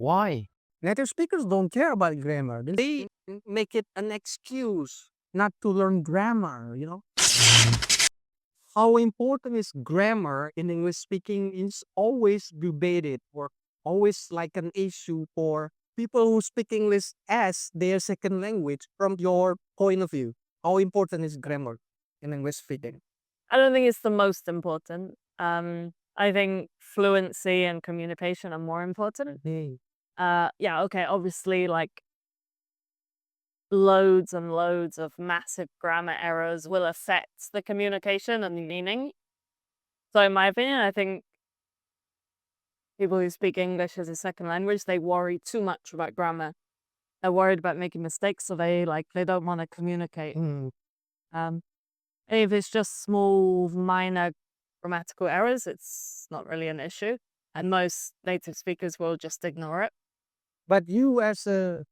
Why? Native speakers don't care about grammar. They make it an excuse not to learn grammar. How important is grammar in English speaking is always debated or always like an issue for people who speak English as their second language. From your point of view, how important is grammar in English speaking? I don't think it's the most important. I think fluency and communication are more important. Yeah, okay, obviously, like loads and loads of massive grammar errors will affect the communication and the meaning. So in my opinion, I think people who speak English as a second language, they worry too much about grammar. They're worried about making mistakes, so they don't want to communicate. Um, if it's just small, minor grammatical errors, it's not really an issue, and most native speakers will just ignore it. But you, as an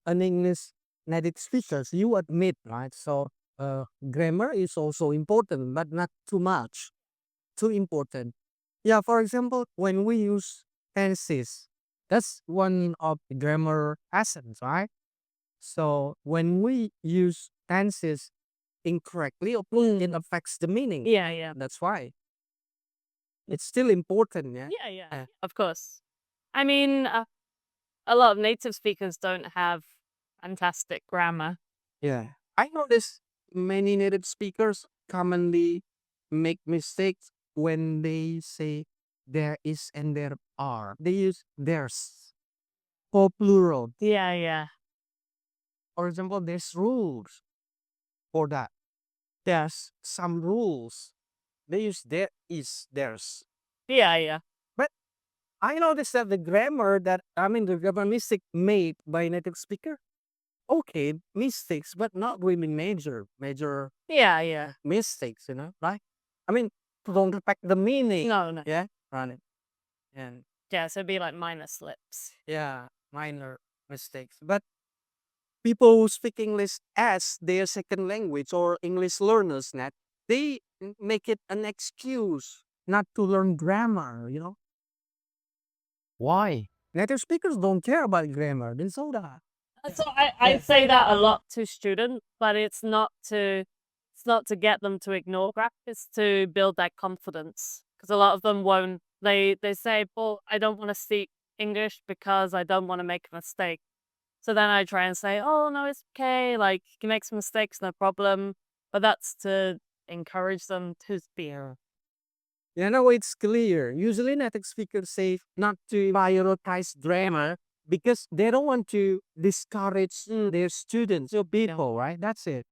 English native speaker, you admit, right? So grammar is also important, but not too much, too important. Yeah, for example, when we use tenses, that's one of the grammar essence, right? So when we use tenses incorrectly, it affects the meaning. Yeah. That's why it's still important. Yeah. Yeah, of course. I mean, a lot of native speakers don't have fantastic grammar. Yeah. I notice many native speakers commonly make mistakes when they say there is and there are. They use there's for plural. Yeah. For example, there's rules for that. There's some rules. They use there is, there's. Yeah. But I noticed that the grammar mistake made by native speaker. Okay, mistakes, but not really major Yeah. mistakes, right? I mean, don't affect the meaning. No. Yeah, right. And Yeah, so it'd be like minor slips. yeah, minor mistakes. But people who speak English as their second language or English learners, they make it an excuse not to learn grammar. Why? Native speakers don't care about grammar. Then so that. So I say that a lot to students, but it's not to get them to ignore grammar. It's to build that confidence, because a lot of them won't. They say, "Well, I don't want to speak English because I don't want to make a mistake." So then I try and say, "Oh no, it's okay. Like you can make some mistakes, no problem." But that's to encourage them to speak. Now it's clear. Usually native speakers say not to prioritize grammar because they don't want to discourage their students or people, right? That's it.